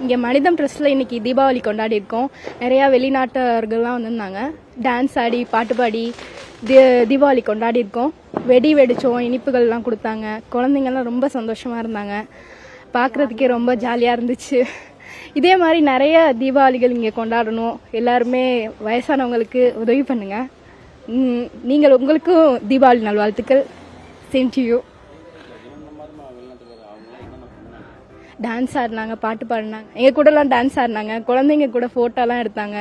இங்கே மனிதம் ட்ரஸ்ட்டில் இன்றைக்கி தீபாவளி கொண்டாடி இருக்கோம். நிறையா வெளிநாட்டவர்கள்லாம் வந்திருந்தாங்க. டான்ஸ் ஆடி பாட்டு பாடி தீபாவளி கொண்டாடி இருக்கோம். வெடி வெடித்தோம், இனிப்புகள்லாம் கொடுத்தாங்க. குழந்தைங்கள்லாம் ரொம்ப சந்தோஷமாக இருந்தாங்க. பார்க்குறதுக்கே ரொம்ப ஜாலியாக இருந்துச்சு. இதே மாதிரி நிறைய தீபாவளிகள் இங்கே கொண்டாடணும். எல்லாருமே வயசானவங்களுக்கு உதவி பண்ணுங்கள். நீங்கள் உங்களுக்கும் தீபாவளி நல்வாழ்த்துக்கள். Same to you. டான்ஸ் ஆடினாங்க, பாட்டு பாடினாங்க, எங்கள் கூடலாம் டான்ஸ் ஆடினாங்க. குழந்தைங்க கூட ஃபோட்டோலாம் எடுத்தாங்க.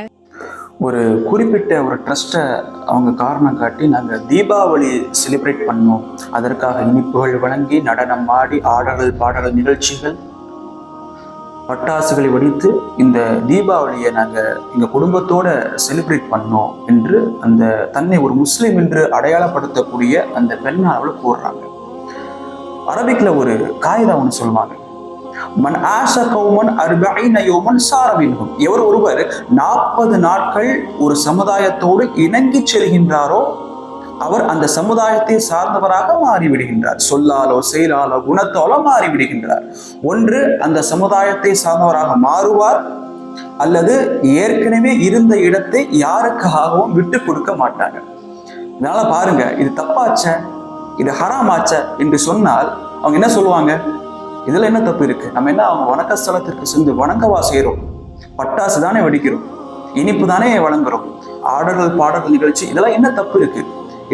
ஒரு குறிப்பிட்ட ஒரு ட்ரஸ்ட்டை அவங்க காரணம் காட்டி நாங்கள் தீபாவளி செலிப்ரேட் பண்ணோம். அதற்காக இனிப்புகள் வழங்கி நடனம் ஆடி ஆடல்கள் பாடல்கள் நிகழ்ச்சிகள் பட்டாசுகளை வெடித்து இந்த தீபாவளியை நாங்கள் எங்கள் குடும்பத்தோடு செலிப்ரேட் பண்ணோம் என்று அந்த தன்னை ஒரு முஸ்லீம் என்று அடையாளப்படுத்தக்கூடிய அந்த பெண்ணாளர்கள் கூறுறாங்க. அரபிக்கில் ஒரு காயிதா ஒன்று சொல்லுவாங்க, மன் ஆஷ கௌமன் அர்பஈன யௌமன் சார மின்ஹும். எவர் ஒருவர் 40 நாட்கள் ஒரு சமுதாயத்தோடு இணங்கி செல்கின்றாரோ அவர் அந்த சமுதாயத்தை சார்ந்தவராக மாறிவிடுகின்றார். சொல்லாலோ செயலாலோ குணத்தாலோ மாறிவிடுகின்றார். ஒன்று அந்த சமுதாயத்தை சார்ந்தவராக மாறுவார், அல்லது ஏற்கனவே இருந்த இடத்தை யாருக்காகவும் விட்டு கொடுக்க மாட்டாங்க. இதனால பாருங்க, இது தப்பாச்ச, இது ஹராமாச்ச என்று சொன்னால் அவங்க என்ன சொல்லுவாங்க? இதுல என்ன தப்பு இருக்கு? நம்ம என்ன அவங்க வணக்க ஸ்தலத்திற்கு சென்று வணங்கவா செய்யறோம்? பட்டாசு தானே வெடிக்கிறோம், இனிப்பு தானே வழங்குறோம், ஆடல்கள் பாடல்கள் நிகழ்ச்சி, இதெல்லாம் என்ன தப்பு இருக்கு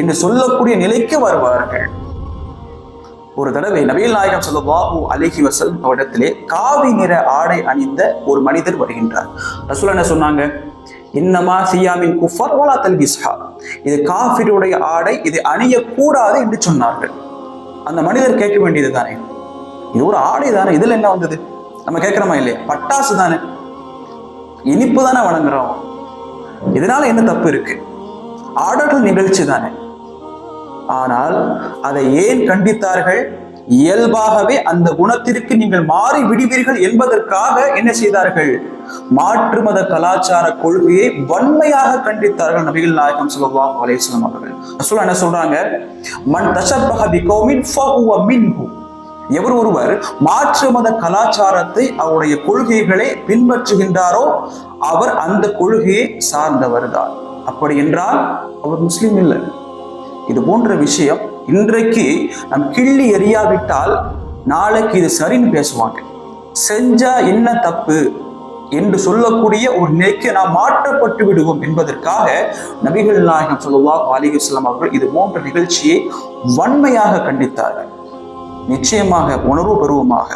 என்று சொல்லக்கூடிய நிலைக்கு வருவார்கள். ஒரு தடவை நபிகள் நாயகம் ஸல்லல்லாஹு அலைஹி வஸல்லம் இடத்திலே காவி நிற ஆடை அணிந்த ஒரு மனிதர் வருகின்றார். ரசூல் என்ன சொன்னாங்க? இன்னமா சியாமின் குஃபர் வலா தல்பிஸ்ஹா. இது காஃபிருடைய ஆடை, இது அணியக்கூடாது என்று சொன்னார்கள். அந்த மனிதர் கேட்க வேண்டியது தானே, இது ஒரு ஆடை தானே, இதுல என்ன வந்தது? நம்ம கேட்கிறோமா இல்லையா? பட்டாசு தானே, இனிப்பு தானே வழங்குறோம், இதனால என்ன தப்பு இருக்கு? ஆடல்கள் நிகழ்ச்சி தானே. ஆனால் அதை ஏன் கண்டித்தார்கள்? இயல்பாகவே அந்த குணத்திற்கு நீங்கள் மாறி விடுவீர்கள் என்பதற்காக என்ன செய்தார்கள்? மாற்று மத கலாச்சார கொள்கையை வன்மையாக கண்டித்தார்கள் நபிகள் நாயகம் ஸல்லல்லாஹு அலைஹி வஸல்லம் அவர்கள். ரசூல் என்ன சொல்றாங்க? மன் தஷப்பஹ பிகௌமின் ஃபஹுவ மின்ஹு. எவர் ஒருவர் மாற்று மத கலாச்சாரத்தை அவருடைய கொள்கைகளை பின்பற்றுகின்றாரோ அவர் அந்த கொள்கையை சார்ந்தவர் தான். அப்படி என்றால் அவர் முஸ்லீம் இல்லை. இது போன்ற விஷயம் இன்றைக்கு நம் கிள்ளி எறியாவிட்டால் நாளைக்கு இது சரின்னு பேசுவாங்க. செஞ்சா என்ன தப்பு என்று சொல்லக்கூடிய ஒரு நிலைக்கு நாம் மாற்றப்பட்டு விடுவோம் என்பதற்காக நபிகள் நாயகம் ஸல்லல்லாஹு அலைஹி வஸல்லம் அவர்கள் இது போன்ற நிகழ்ச்சியை வன்மையாக கண்டித்தார்கள். நிச்சயமாக உணர்வு பருவமாக